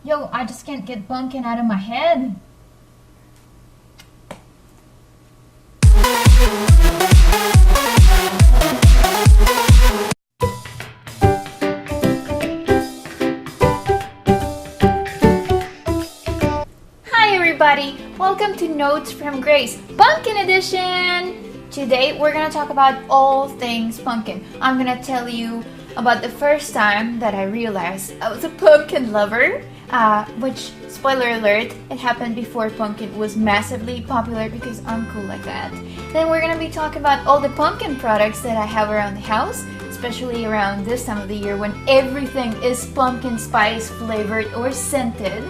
Yo, I just can't get pumpkin out of my head. Hi everybody, welcome to Notes from Grace, Pumpkin Edition! Today we're gonna talk about all things pumpkin. I'm gonna tell you about the first time that I realized I was a pumpkin lover, which, spoiler alert, it happened before pumpkin was massively popular because I'm cool like that. Then we're gonna be talking about all the pumpkin products that I have around the house, especially around this time of the year when everything is pumpkin spice flavored or scented.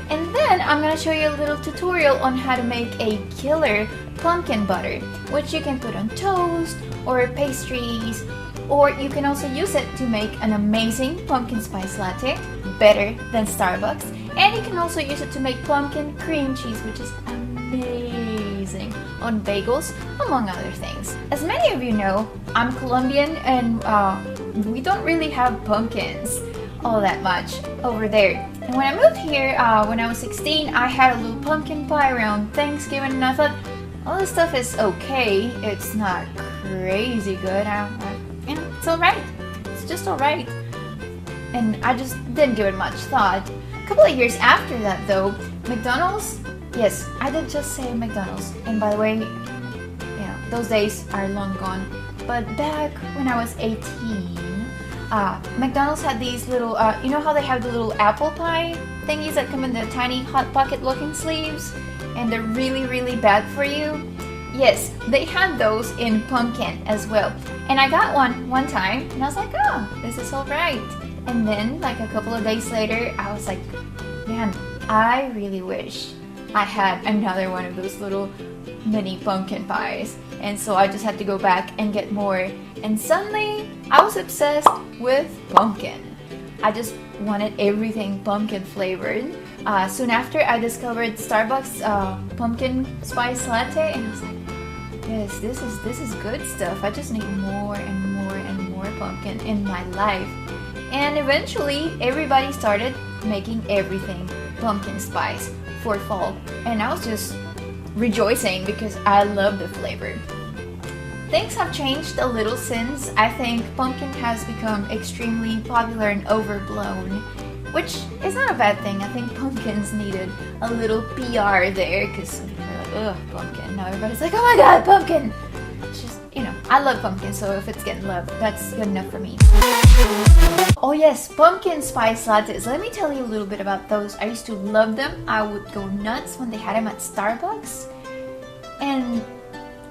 And then I'm gonna show you a little tutorial on how to make a killer pumpkin butter, which you can put on toast or pastries, or you can also use it to make an amazing pumpkin spice latte, better than Starbucks. And you can also use it to make pumpkin cream cheese, which is amazing on bagels, among other things. As many of you know, I'm Colombian and we don't really have pumpkins all that much over there. And when I moved here, when I was 16, I had a little pumpkin pie around Thanksgiving, and I thought, all this stuff is okay. It's not crazy good. It's alright. It's just alright. And I just didn't give it much thought. A couple of years after that, though, McDonald's, yes, I did just say McDonald's. And by the way, yeah, those days are long gone. But back when I was 18, McDonald's had these little, you know how they have the little apple pie thingies that come in the tiny Hot Pocket looking sleeves? And they're really, really bad for you? Yes, they had those in pumpkin as well. And I got one time, and I was like, oh, this is alright. And then, like a couple of days later, I was like, man, I really wish I had another one of those little mini pumpkin pies. And so I just had to go back and get more. And suddenly, I was obsessed with pumpkin. I just wanted everything pumpkin flavored. Soon after, I discovered Starbucks pumpkin spice latte, and I was like, yes, this is good stuff. I just need more and more and more pumpkin in my life. And eventually, everybody started making everything pumpkin spice for fall. And I was just rejoicing because I love the flavor. Things have changed a little since. I think pumpkin has become extremely popular and overblown, which is not a bad thing. I think pumpkins needed a little PR there because some people are like, ugh, pumpkin. Now everybody's like, oh my god, pumpkin! It's just, you know, I love pumpkin, so if it's getting love, that's good enough for me. Oh yes, pumpkin spice lattes. Let me tell you a little bit about those. I used to love them. I would go nuts when they had them at Starbucks. And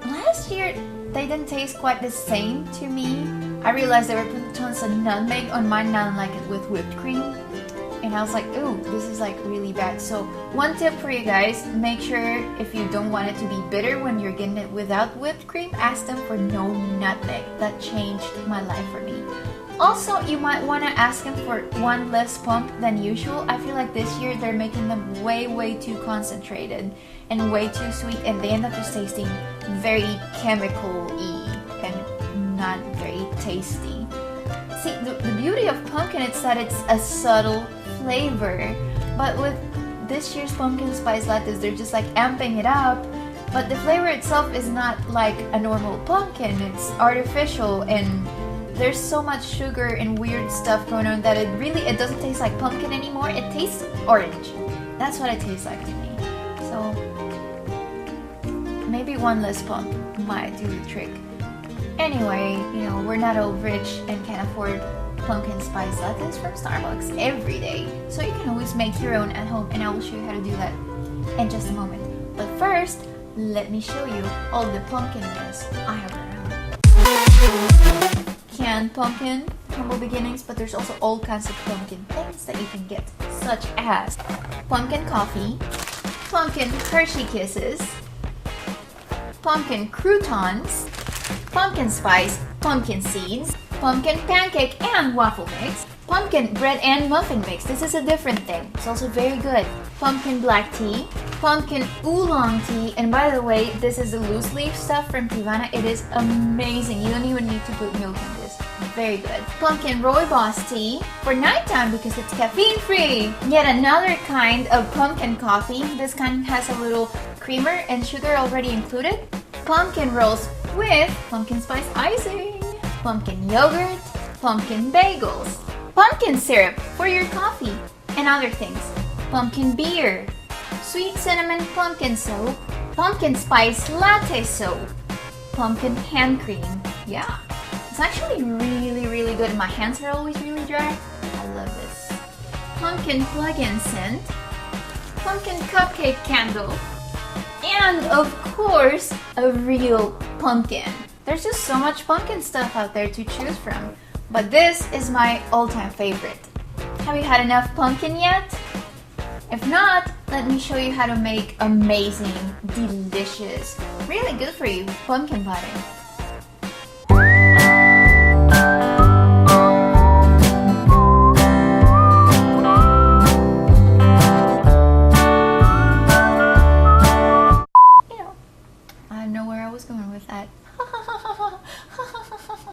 last year, they didn't taste quite the same to me. I realized they were putting tons of nutmeg on mine, and I don't like it with whipped cream. And I was like, ooh, this is like really bad. So one tip for you guys, make sure if you don't want it to be bitter when you're getting it without whipped cream, ask them for no nutmeg. That changed my life for me. Also, you might want to ask them for one less pump than usual. I feel like this year they're making them way too concentrated and way too sweet, and they end up just tasting very chemical-y and not very tasty. See, the beauty of pumpkin is that it's a subtle flavor, but with this year's pumpkin spice lattes, they're just like amping it up, but the flavor itself is not like a normal pumpkin. It's artificial, and there's so much sugar and weird stuff going on that it doesn't taste like pumpkin anymore. It tastes orange. That's what it tastes like to me. So maybe one less pump might do the trick. Anyway, you know, we're not all rich and can afford pumpkin spice lattes from Starbucks every day. So you can always make your own at home, and I will show you how to do that in just a moment. But first, let me show you all the pumpkinness I have around. Canned pumpkin, humble beginnings, but there's also all kinds of pumpkin things that you can get, such as pumpkin coffee, pumpkin Hershey Kisses, pumpkin croutons, pumpkin spice, pumpkin seeds, pumpkin pancake and waffle mix, pumpkin bread and muffin mix. This is a different thing. It's also very good. Pumpkin black tea, pumpkin oolong tea, and by the way, this is the loose leaf stuff from Tivana. It is amazing. You don't even need to put milk in this. very good. Pumpkin rooibos tea for nighttime because it's caffeine free. Yet another kind of pumpkin coffee. This kind has a little creamer and sugar already included. Pumpkin rolls with pumpkin spice icing. Pumpkin yogurt, pumpkin bagels, pumpkin syrup for your coffee and other things. Pumpkin beer, sweet cinnamon pumpkin soap, pumpkin spice latte soap, pumpkin hand cream. Yeah, it's actually really good. My hands are always really dry. I love this. Pumpkin plug-in scent, pumpkin cupcake candle, and of course, a real pumpkin. There's just so much pumpkin stuff out there to choose from, but this is my all-time favorite. Have you had enough pumpkin yet? If not, let me show you how to make amazing, delicious, really good for you pumpkin pie. I know where I was going with that.